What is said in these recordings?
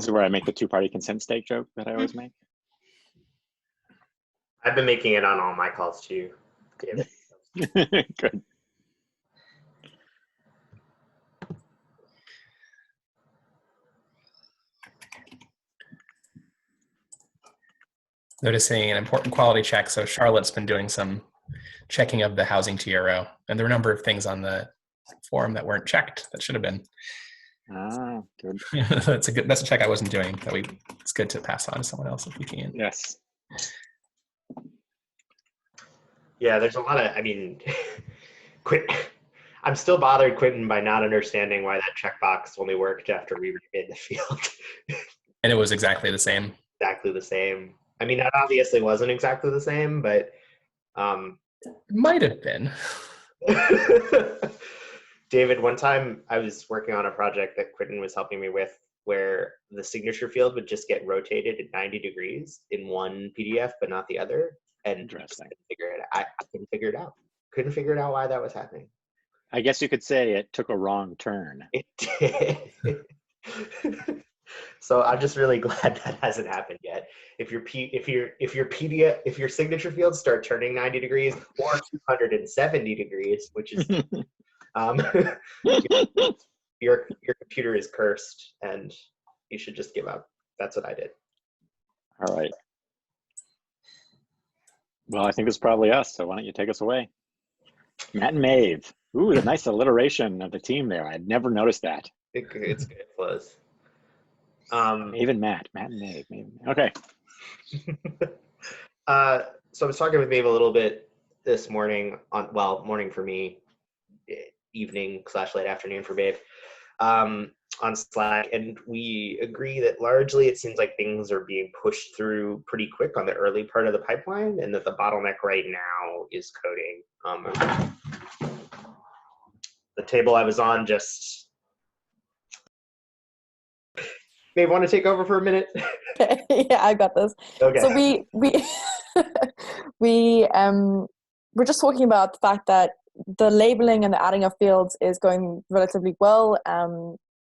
This is where I make the two-party consent stake joke that I always make. I've been making it on all my calls too, David. Good. Noticing an important quality check. So Charlotte's been doing some checking of the housing TRO, and there were a number of things on the forum that weren't checked that should have been. Ah, good. That's a check I wasn't doing. It's good to pass on to someone else if we can. Yes. Yeah, there's a lot of, I mean, I'm still bothered, Quentin, by not understanding why that checkbox only worked after we remade the field. And it was exactly the same. Exactly the same. I mean, that obviously wasn't exactly the same, but it might have been. David, one time I was working on a project that Quentin was helping me with where the signature field would just get rotated at 90 degrees in one PDF, but not the other. And Interesting. I couldn't figure it out. Couldn't figure it out why that was happening. I guess you could say it took a wrong turn. It did. So I'm just really glad that hasn't happened yet. If your signature fields start turning 90 degrees or 270 degrees, which is your computer is cursed and you should just give up. That's what I did. All right. Well, I think it's probably us, so why don't you take us away? Matt and Maeve. Ooh, the nice alliteration of the team there. I'd never noticed that. It's good, Fuzz. Maeve and Matt. Matt and Maeve. Okay. So I was talking with Maeve a little bit this morning morning for me, evening/late afternoon for Maeve, on Slack, and we agree that largely it seems like things are being pushed through pretty quick on the early part of the pipeline, and that the bottleneck right now is coding. The table I was on just... Maeve, want to take over for a minute? Okay, yeah, I got this. Okay. So we're just talking about the fact that the labeling and the adding of fields is going relatively well,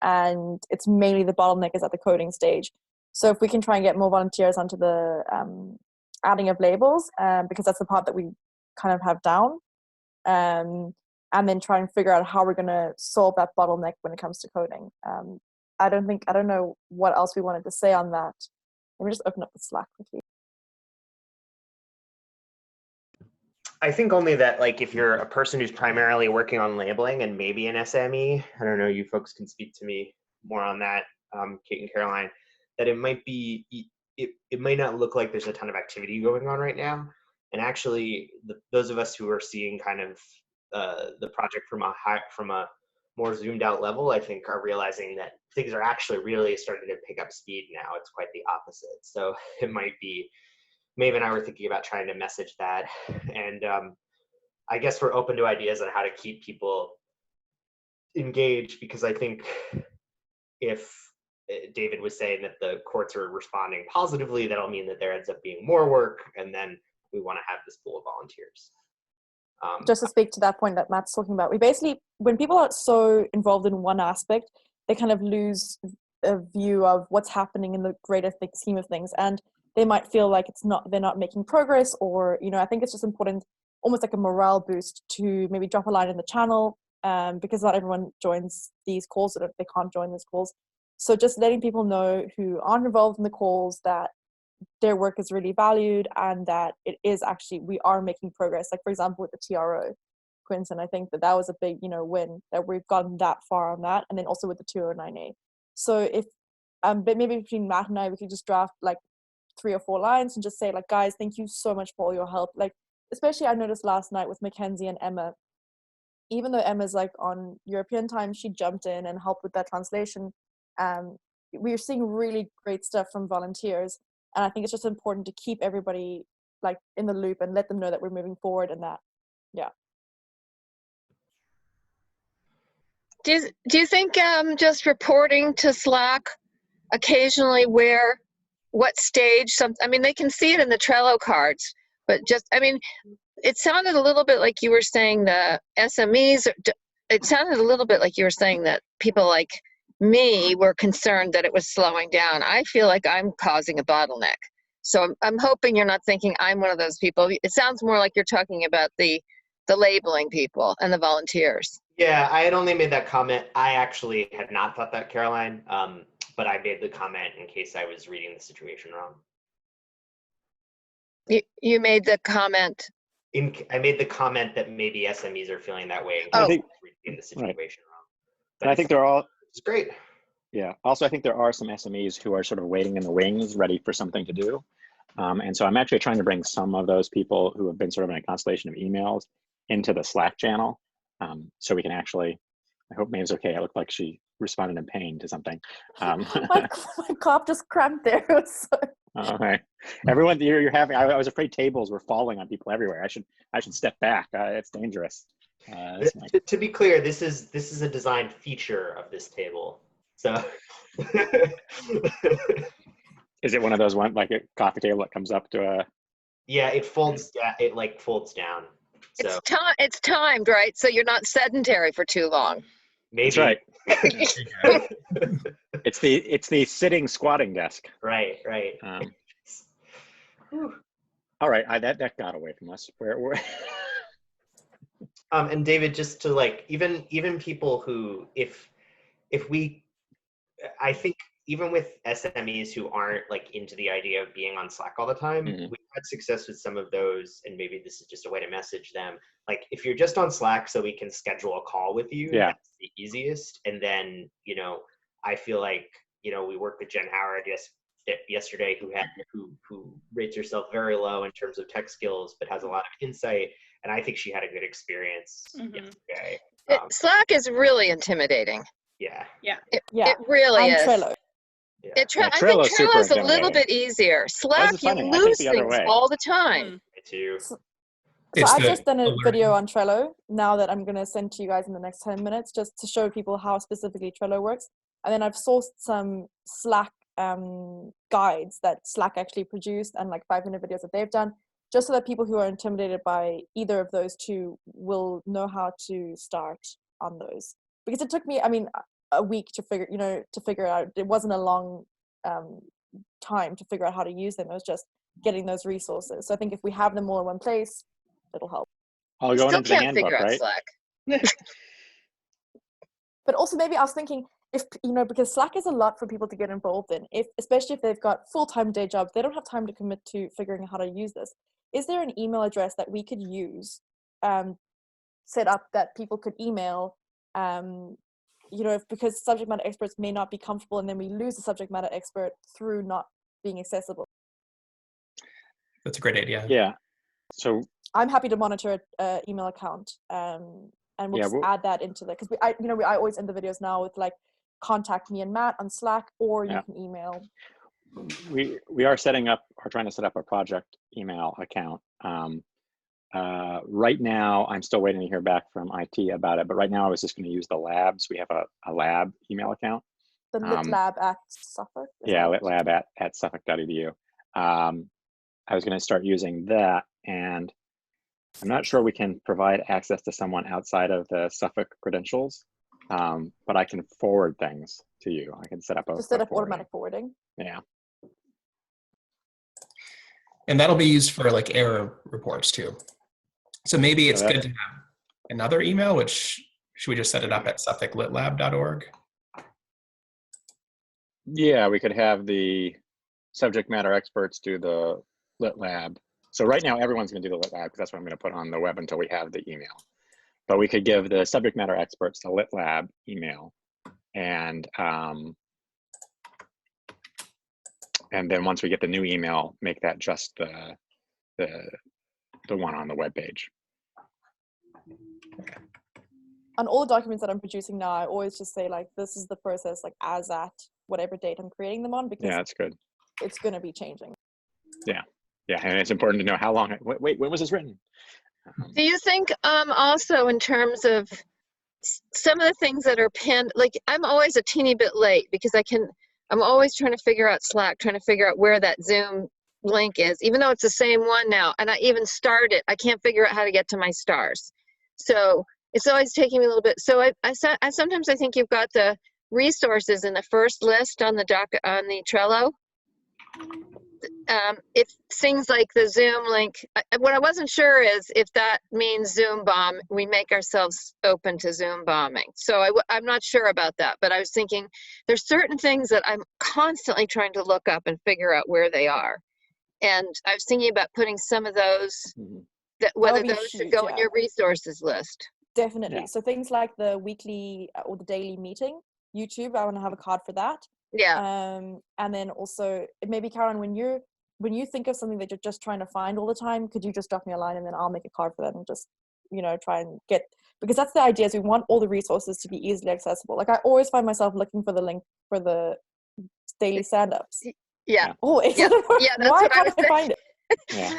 and it's mainly the bottleneck is at the coding stage. So if we can try and get more volunteers onto the adding of labels, because that's the part that we kind of have down, and then try and figure out how we're going to solve that bottleneck when it comes to coding. I don't know what else we wanted to say on that. Let me just open up the Slack quickly. I think only that, like, if you're a person who's primarily working on labeling and maybe an SME, I don't know, you folks can speak to me more on that, Kate and Caroline, that it might be, it might not look like there's a ton of activity going on right now. And actually, those of us who are seeing kind of the project from a more zoomed out level, I think are realizing that things are actually really starting to pick up speed now. It's quite the opposite. So it might be, Maeve and I were thinking about trying to message that. And I guess we're open to ideas on how to keep people engaged, because I think if David was saying that the courts are responding positively, that'll mean that there ends up being more work, and then we want to have this pool of volunteers. Just to speak to that point that Matt's talking about, we basically, when people are so involved in one aspect, they kind of lose a view of what's happening in the greater scheme of things, and they might feel like they're not making progress, or, you know, I think it's just important, almost like a morale boost, to maybe drop a line in the channel, because not everyone joins these calls, so they can't join these calls. So just letting people know who aren't involved in the calls that their work is really valued, and that it is actually, we are making progress. Like, for example, with the TRO, Quinton, I think that was a big, win, that we've gotten that far on that. And then also with the 209A. So if, but maybe between Matt and I, we could just draft like 3 or 4 lines and just say, like, guys, thank you so much for all your help. Like, especially I noticed last night with Mackenzie and Emma, even though Emma's like on European time, she jumped in and helped with that translation. We are seeing really great stuff from volunteers. And I think it's just important to keep everybody like in the loop and let them know that we're moving forward, and that, yeah. Do you think just reporting to Slack occasionally what stage I mean, they can see it in the Trello cards, but just, I mean, it sounded a little bit like you were saying the SMEs, it sounded a little bit like you were saying that people like me were concerned that it was slowing down. I feel like I'm causing a bottleneck. So I'm hoping you're not thinking I'm one of those people. It sounds more like you're talking about the labeling people and the volunteers. Yeah, I had only made that comment. I actually had not thought that, Caroline, but I made the comment in case I was reading the situation wrong. You made the comment. I made the comment that maybe SMEs are feeling that way in case Oh. I was reading the situation wrong. And I think they're all, It's great. yeah. Also, I think there are some SMEs who are sort of waiting in the wings, ready for something to do. And so I'm actually trying to bring some of those people who have been sort of in a constellation of emails into the Slack channel. So we can actually, I hope Maeve's okay. It looked like she responded in pain to something. my cough just cramped there. It was so... Okay. Everyone, you're having, I was afraid tables were falling on people everywhere. I should step back. It's dangerous. To be clear, this is a design feature of this table. So Is it one of those like a coffee table that comes up to a? Yeah, it folds. It like folds down. So It's timed, right? So you're not sedentary for too long. maybe. That's right. It's the sitting squatting desk. Right. All right, that got away from us. Where And David, just to like even people who if we, I think even with SMEs who aren't like into the idea of being on Slack all the time, Mhm. we've had success with some of those, and maybe this is just a way to message them. Like if you're just on Slack so we can schedule a call with you, Yeah. that's the easiest. And then, I feel like, we worked with Jen Howard yesterday who rates herself very low in terms of tech skills, but has a lot of insight. And I think she had a good experience yesterday. Slack is really intimidating. Yeah. It really and is. Trello. Yeah. I think Trello's super Trello is a little intimidating. bit easier. Slack, is you funny. I think lose the other things way. all the time. Me too. So It's I've the just done a alert. video on Trello now that I'm going to send to you guys in the next 10 minutes, just to show people how specifically Trello works. And then I've sourced some Slack guides that Slack actually produced, and like 5-minute videos that they've done, just so that people who are intimidated by either of those two will know how to start on those. Because it took me, a week to figure it out. It wasn't a long time to figure out how to use them. It was just getting those resources. So I think if we have them all in one place, it'll help. I'll You go still into the can't handbook, figure out right? Slack. But also maybe I was thinking, if because Slack is a lot for people to get involved in, especially if they've got full-time day jobs, they don't have time to commit to figuring out how to use this. Is there an email address that we could use, set up that people could email, because subject matter experts may not be comfortable, and then we lose the subject matter expert through not being accessible? That's a great idea. Yeah. So I'm happy to monitor an email account, and we'll Yeah, just we'll- add that into the, because I always end the videos now with like, contact me and Matt on Slack, or you Yeah. can email. we are trying to set up a project email account. Right now, I'm still waiting to hear back from IT about it, but right now I was just going to use the labs. We have a lab email account. The Lit Lab at Suffolk. Yeah, litlab at suffolk.edu. I was going to start using that, and I'm not sure we can provide access to someone outside of the Suffolk credentials, but I can forward things to you. I can set up Just set up automatic forwarding. Yeah. And that'll be used for like error reports too. So maybe it's good to have another email, which should we just set it up at suffolklitlab.org? Yeah, we could have the subject matter experts do the Lit Lab. So right now, everyone's going to do the Lit Lab because that's what I'm going to put on the web until we have the email. But we could give the subject matter experts the Lit Lab email, and then once we get the new email, make that just the one on the web page. On all the documents that I'm producing now, I always just say like, this is the process, like as at whatever date I'm creating them on, because Yeah, that's good. it's going to be changing. Yeah, and it's important to know how long. Wait, when was this written? Do you think also in terms of some of the things that are pinned, like I'm always a teeny bit late because I'm always trying to figure out Slack, trying to figure out where that Zoom link is, even though it's the same one now. And I even started, I can't figure out how to get to my stars. So it's always taking me a little bit. So I sometimes I think you've got the resources in the first list on the Trello, if things like the Zoom link, what I wasn't sure is if that means Zoom bomb, we make ourselves open to Zoom bombing. So I'm not sure about that, but I was thinking there's certain things that I'm constantly trying to look up and figure out where they are. And I was thinking about putting some of those, whether be those should huge, go in yeah. your resources list. Definitely. Yeah. So things like the weekly or the daily meeting, YouTube, I want to have a card for that. Yeah. And then also maybe Karen, when you think of something that you're just trying to find all the time, could you just drop me a line and then I'll make a card for that and just, try and get, because that's the idea, is we want all the resources to be easily accessible. Like I always find myself looking for the link for the daily stand-ups. Yeah. Oh, it's Yeah, that's why what I can't was I find it? Yeah.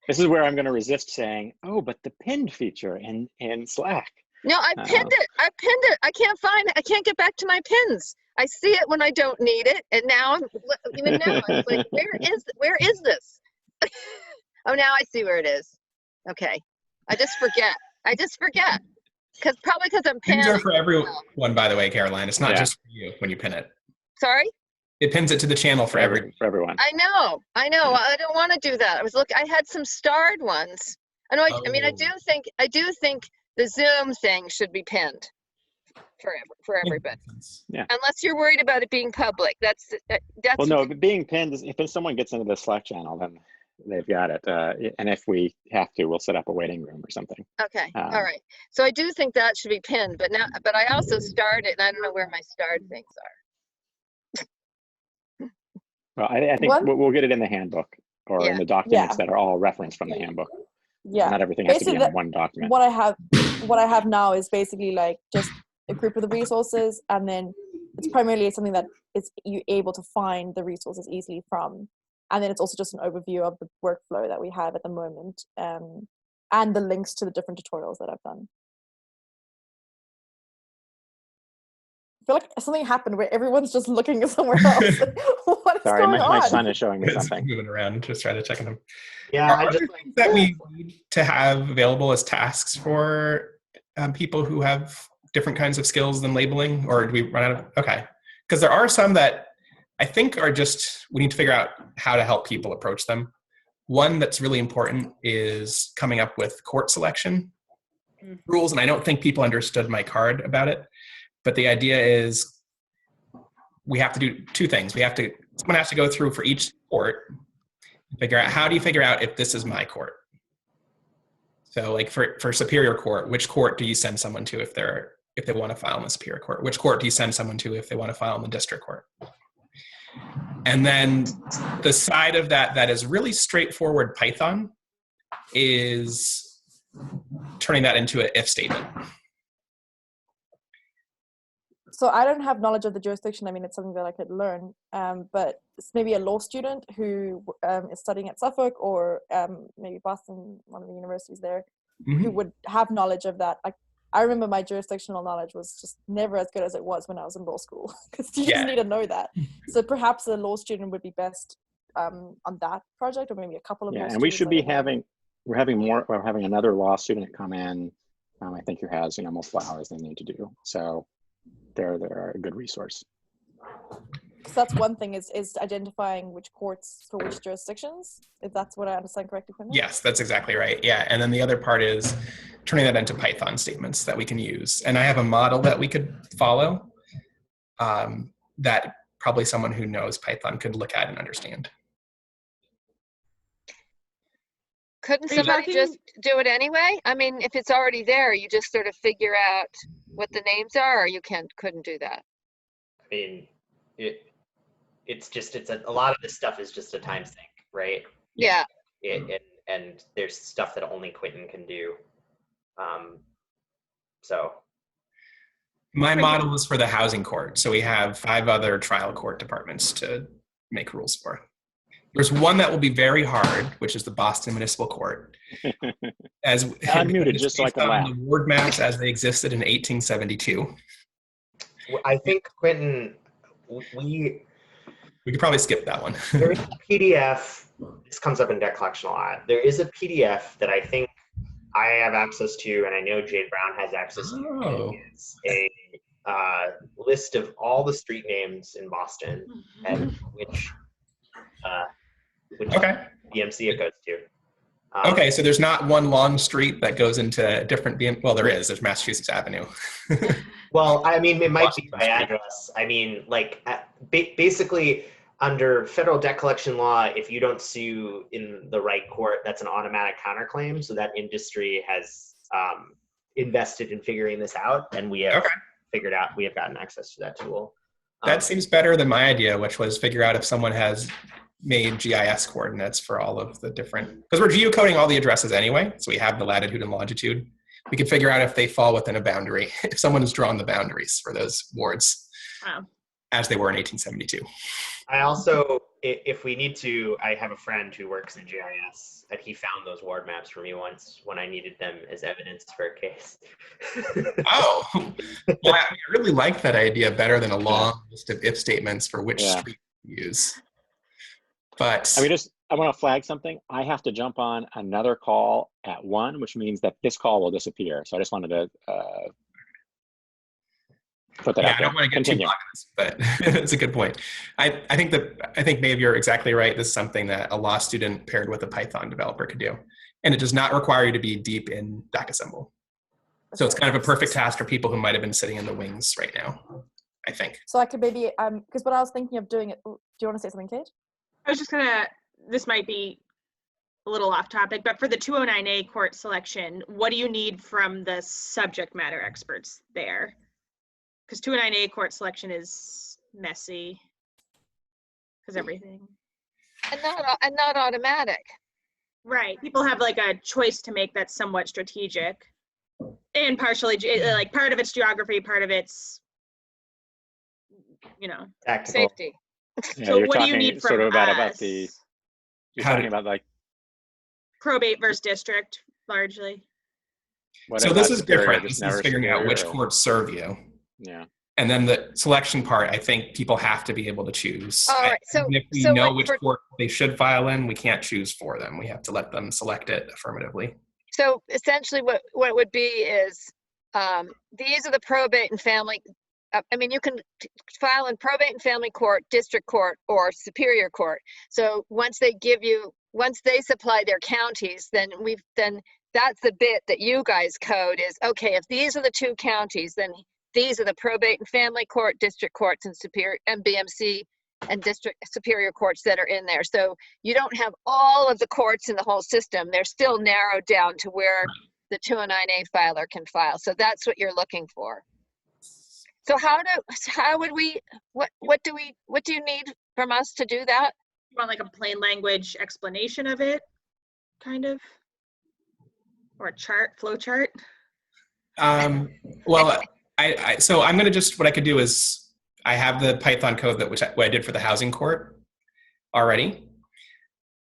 This is where I'm going to resist saying, oh, but the pinned feature in Slack. No, I pinned it. I can't find it. I can't get back to my pins. I see it when I don't need it. And now, even now, it's like, where is this? Oh, now I see where it is. Okay. I just forget. Probably because I'm Pins pinned. are for everyone, by the way, Caroline. It's not Yeah. just for you when you pin it. Sorry? It pins it to the channel for everyone. For everyone. I know. I don't want to do that. I had some starred ones. I know. I mean, I do think the Zoom thing should be pinned for everybody. Yeah. Unless you're worried about it being public. That's Well, no, but being pinned is, if someone gets into the Slack channel, then they've got it. And if we have to, we'll set up a waiting room or something. okay. All right. So I do think that should be pinned, but I also starred it, and I don't know where my starred things are. Well, I think we'll get it in the handbook or in the documents Yeah. that are all referenced from the handbook. Yeah. Not everything has to be Basically, in one document. What I have now is basically like just a group of the resources, and then it's primarily something that is you able to find the resources easily from, and then it's also just an overview of the workflow that we have at the moment, and the links to the different tutorials that I've done. I feel like something happened where everyone's just looking somewhere else. What is Sorry, going my on? son is showing me It's something. moving around, just trying to check on them. Yeah, Are there things that we need to have available as tasks for people who have different kinds of skills than labeling, or do we run out of? Okay, because there are some that I think are just, we need to figure out how to help people approach them. One that's really important is coming up with court selection rules, and I don't think people understood my card about it. But the idea is we have to do two things. Someone has to go through for each court and figure out, how do you figure out if this is my court? So like for Superior Court, which court do you send someone to if they want to file in the Superior Court? Which court do you send someone to if they want to file in the District Court? And then the side of that is really straightforward Python is turning that into an if statement. So I don't have knowledge of the jurisdiction. I mean, it's something that I could learn, but it's maybe a law student who is studying at Suffolk or maybe Boston, one of the universities there, who would have knowledge of that. Like, I remember my jurisdictional knowledge was just never as good as it was when I was in law school, because you just need to know that. So perhaps a law student would be best on that project, or maybe a couple of law students. And we should be we're having another law student come in, I think, who has multiple hours they need to do. So they're a good resource. So that's one thing, is identifying which courts for which jurisdictions, if that's what I understand correctly from that? Yes, that's exactly right. Yeah, and then the other part is turning that into Python statements that we can use. And I have a model that we could follow that probably someone who knows Python could look at and understand. Couldn't somebody just do it anyway? I mean, if it's already there, you just sort of figure out what the names are, or you couldn't do that? I mean, it's a lot of this stuff is just a time sink, right? Yeah. And there's stuff that only Quentin can do. So. My model is for the housing court. So we have 5 other trial court departments to make rules for. There's one that will be very hard, which is the Boston Municipal Court. I'm muted just so I can laugh. The ward maps as they existed in 1872. I think, Quentin, we could probably skip that one. There is a PDF. This comes up in debt collection a lot. There is a PDF that I think I have access to, and I know Jade Brown has access to. It's list of all the street names in Boston and which Okay. BMC it goes to. Okay, so there's not one long street that goes into different well, there is. There's Massachusetts Avenue. Well, I mean, it might be Washington by Street. address. I mean, like, basically, under federal debt collection law, if you don't sue in the right court, that's an automatic counterclaim. So that industry has invested in figuring this out, and we have we have gotten access to that tool. That seems better than my idea, which was figure out if someone has made GIS coordinates for all of the different, because we're geocoding all the addresses anyway, so we have the latitude and longitude. We could figure out if they fall within a boundary, if someone has drawn the boundaries for those wards as they were in 1872. I also, if we need to, I have a friend who works in GIS, and he found those ward maps for me once when I needed them as evidence for a case. Oh, well, I really like that idea better than a long list of if statements for which street to use. But I want to flag something. I have to jump on another call at 1, which means that this call will disappear. So I just wanted to put that out there. I don't want to get too long on this, but it's a good point. I think maybe you're exactly right. This is something that a law student paired with a Python developer could do. And it does not require you to be deep in DocAssemble. So it's kind of a perfect task for people who might have been sitting in the wings right now, I think. So I could maybe, because what I was thinking of doing, do you want to say something, Kate? I was just gonna, this might be a little off topic, but for the 209A court selection, what do you need from the subject matter experts there? Because 209A court selection is messy, because everything. And not automatic. Right, people have like a choice to make that's somewhat strategic. And partially, like part of it's geography, part of it's, Tactical. Safety. Yeah, So you're what do you talking need from sort of about us? the, you're talking about like, Probate versus district, largely. what So about this is superior, different. just This is never figuring out which superior, or- courts serve you. Yeah. And then the selection part, I think people have to be able to choose. All right, so- And if we so know what which for- court they should file in, we can't choose for them. We have to let them select it affirmatively. So essentially what it would be is, these are the probate and family, you can file in probate and family court, district court, or superior court. So once they supply their counties, then that's the bit that you guys code is, okay, if these are the 2 counties, then these are the probate and family court, district courts, and superior and BMC and district superior courts that are in there. So you don't have all of the courts in the whole system. They're still narrowed down to where the 209A filer can file. So that's what you're looking for. So what do you need from us to do that? You want like a plain language explanation of it, kind of? Or a chart, flow chart? Well, so I'm going to what I could do is I have the Python code what I did for the housing court already.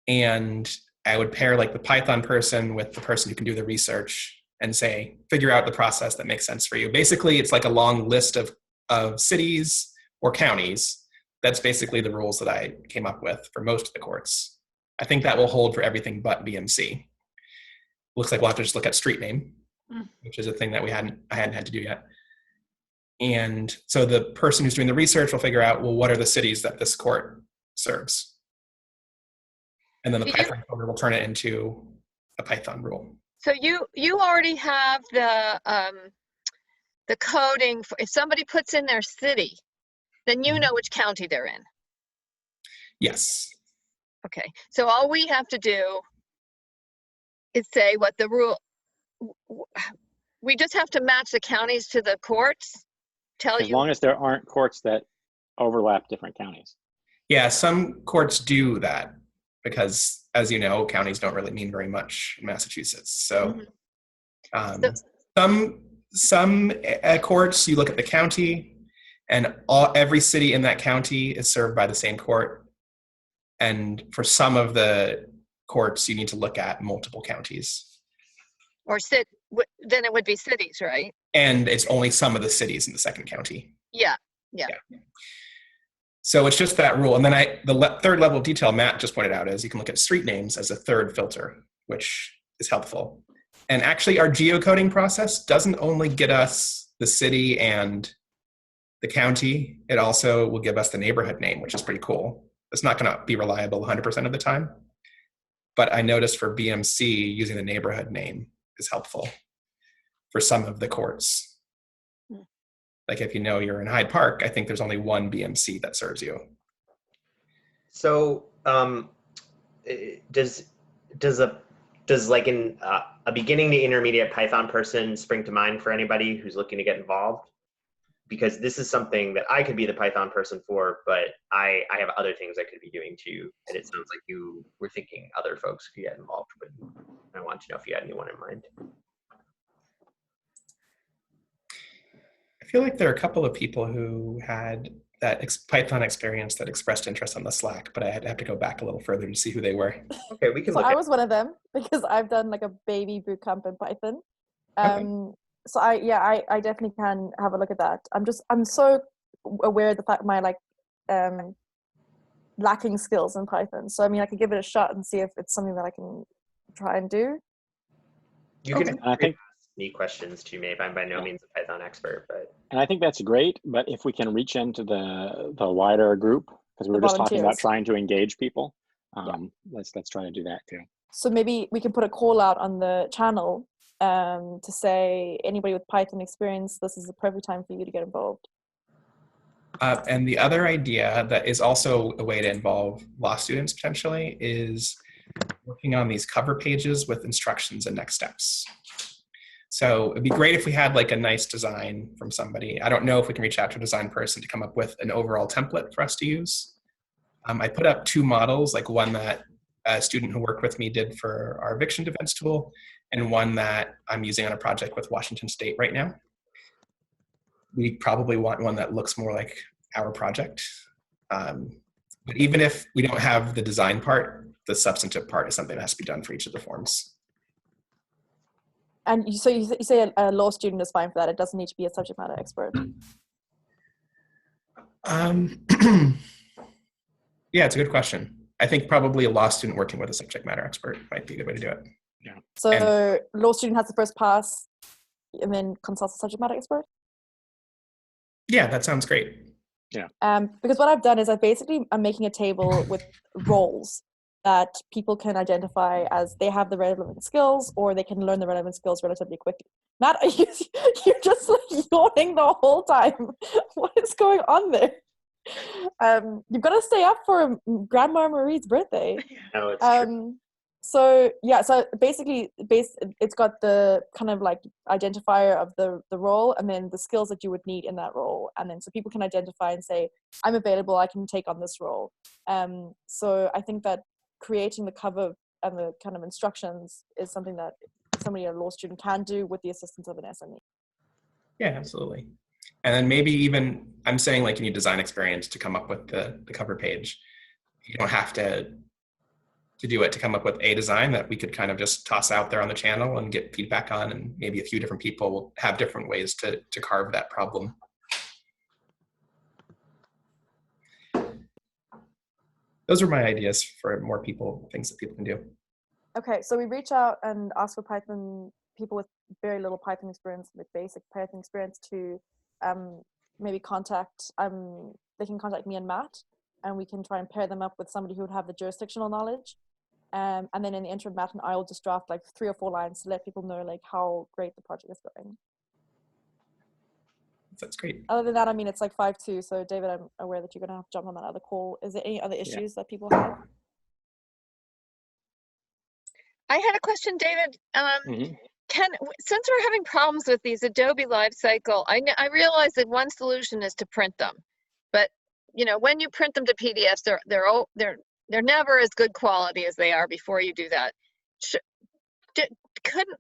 And I would pair like the Python person with the person who can do the research and say, figure out the process that makes sense for you. Basically, it's like a long list of cities or counties. That's basically the rules that I came up with for most of the courts. I think that will hold for everything but BMC. Looks like we'll have to just look at street name, which is a thing that I hadn't had to do yet. And so the person who's doing the research will figure out, well, what are the cities that this court serves? And then the Python coder will turn it into a Python rule. So you already have the coding for, if somebody puts in their city, then you know which county they're in. Yes. Okay, so all we have to do is say what the rule, we just have to match the counties to the courts, As long as there aren't courts that overlap different counties. Yeah, some courts do that because, as you know, counties don't really mean very much in Massachusetts. So some courts, you look at the county, and every city in that county is served by the same court. And for some of the courts, you need to look at multiple counties. Or then it would be cities, right? And it's only some of the cities in the second county. Yeah. So it's just that rule. And then the third level of detail Matt just pointed out is you can look at street names as a third filter, which is helpful. And actually our geocoding process doesn't only get us the city and the county. It also will give us the neighborhood name, which is pretty cool. It's not going to be reliable 100% of the time. But I noticed for BMC, using the neighborhood name is helpful for some of the courts. Like if you know you're in Hyde Park, I think there's only one BMC that serves you. So does like a beginning to intermediate Python person spring to mind for anybody who's looking to get involved? Because this is something that I could be the Python person for, but I have other things I could be doing too. And it sounds like you were thinking other folks could get involved, but I want to know if you had anyone in mind. I feel like there are a couple of people who had that Python experience that expressed interest on the Slack, but I had to have to go back a little further to see who they were. Okay, we can So look I at was one of them because I've done like a baby boot camp in Python. Okay. So I definitely can have a look at that. I'm so aware of the fact my lacking skills in Python. So I mean, I could give it a shot and see if it's something that I can try and do. You Okay. can I think, ask me questions too, maybe. I'm by no means a Python expert, but and I think that's great. But if we can reach into the wider group, because we were just talking about volunteers. trying to engage people, let's try to do that too. So maybe we can put a call out on the channel to say anybody with Python experience, this is the perfect time for you to get involved. And the other idea that is also a way to involve law students potentially is working on these cover pages with instructions and next steps. So it'd be great if we had like a nice design from somebody. I don't know if we can reach out to a design person to come up with an overall template for us to use. I put up 2 models, like one that a student who worked with me did for our eviction defense tool, and one that I'm using on a project with Washington State right now. We probably want one that looks more like our project. But even if we don't have the design part, the substantive part is something that has to be done for each of the forms. And you say a law student is fine for that. It doesn't need to be a subject matter expert. Yeah, it's a good question. I think probably a law student working with a subject matter expert might be a good way to do it. So law student has the first pass and then consults a subject matter expert? Yeah, that sounds great. Yeah. Because what I've done is I'm making a table with roles that people can identify as they have the relevant skills or they can learn the relevant skills relatively quickly. Matt, you're just like yawning the whole time. What is going on there? You've got to stay up for Grandma Marie's birthday. no, it's true. So basically it's got the kind of like identifier of the role and then the skills that you would need in that role, and then so people can identify and say, I'm available, I can take on this role. So I think that creating the cover and the kind of instructions is something that somebody, a law student, can do with the assistance of an SME. Yeah, absolutely. And then maybe even, I'm saying like you need design experience to come up with the cover page. You don't have to do it to come up with a design that we could kind of just toss out there on the channel and get feedback on, and maybe a few different people will have different ways to carve that problem. Those are my ideas for more people, things that people can do. Okay, so we reach out and ask for Python, people with very little Python experience, with basic Python experience, to maybe contact, they can contact me and Matt, and we can try and pair them up with somebody who would have the jurisdictional knowledge. And then in the interim, Matt and I will just draft like 3 or 4 lines to let people know like how great the project is going. That's great. Other than that, I mean, it's like 5:02, so David, I'm aware that you're going to have to jump on that other call. Is there any other issues that people have? I had a question, David. Since we're having problems with these Adobe Lifecycle, I realize that one solution is to print them, but you know, when you print them to PDFs, they're never as good quality as they are before you do that.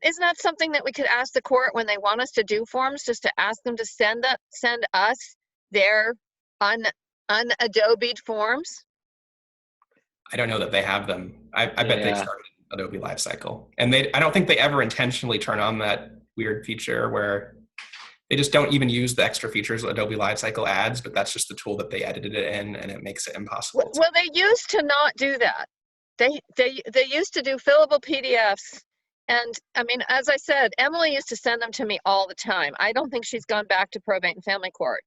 Isn't that something that we could ask the court when they want us to do forms, just to ask them to send us their un-Adobe'd forms? I don't know that they have them. I bet they've started Adobe Lifecycle, and I don't think they ever intentionally turn on that weird feature where they just don't even use the extra features Adobe Lifecycle adds, but that's just the tool that they edited it in, and it makes it impossible. Well, they used to not do that. They used to do fillable PDFs. And I mean, as I said, Emily used to send them to me all the time. I don't think she's gone back to probate and family court.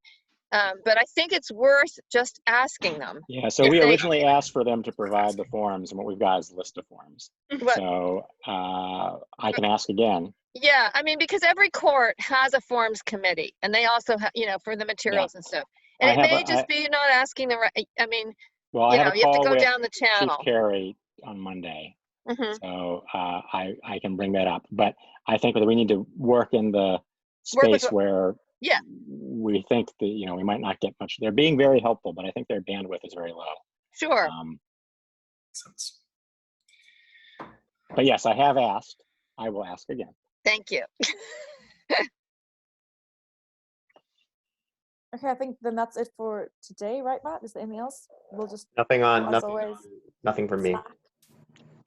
But I think it's worth just asking them. Yeah, so If we they- originally asked for them to provide the forms, and what we've got is a list of forms. What- So I can ask again. Yeah, I mean, because every court has a forms committee, and they also have, for the materials and stuff. And I it have may a- just be not asking the right, I mean, Well, I you have know, a you have to call go with down the Chief channel. Carey on Monday, Mhm. so I can bring that up. But I think that we need to work in the Work with space where Yeah. we think that we might not get much. They're being very helpful, but I think their bandwidth is very low. Sure. Sense. But yes, I have asked. I will ask again. Thank you. Okay, I think then that's it for today, right, Matt? Is there anything else? We'll just, Nothing on, as nothing, always, nothing from me. Slack.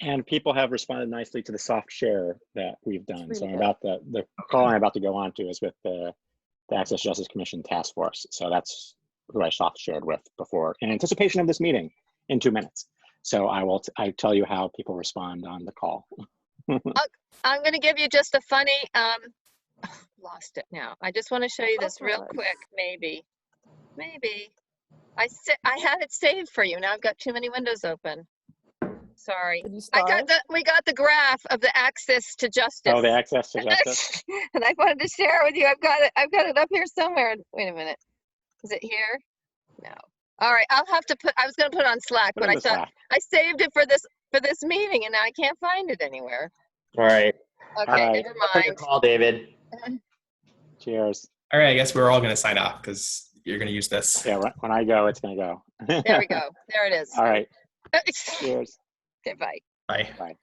And people have responded nicely to the soft share that we've done. Really So I'm good. about the call I'm about to go on to is with the Access Justice Commission Task Force. So that's who I soft shared with before in anticipation of this meeting in 2 minutes. So I tell you how people respond on the call. I'm going to give you just a funny, lost it now. I just want to show you this real Alright. quick, maybe. I had it saved for you. Now I've got too many windows open. Sorry. Did you We starve? got the graph of the access to justice. Oh, the Access to Justice. And I wanted to share it with you. I've got it up here somewhere. Wait a minute. Is it here? No. All right. I was going to put it on Slack, Put but it I in the thought Slack. I saved it for this meeting and now I can't find it anywhere. All right. Okay, All right. never Thanks for your mind. call, David. Cheers. All right, I guess we're all going to sign off because you're going to use this. Yeah, when I go, it's going to go. There we go. There it is. All right. Cheers. Okay, bye. Bye. Bye.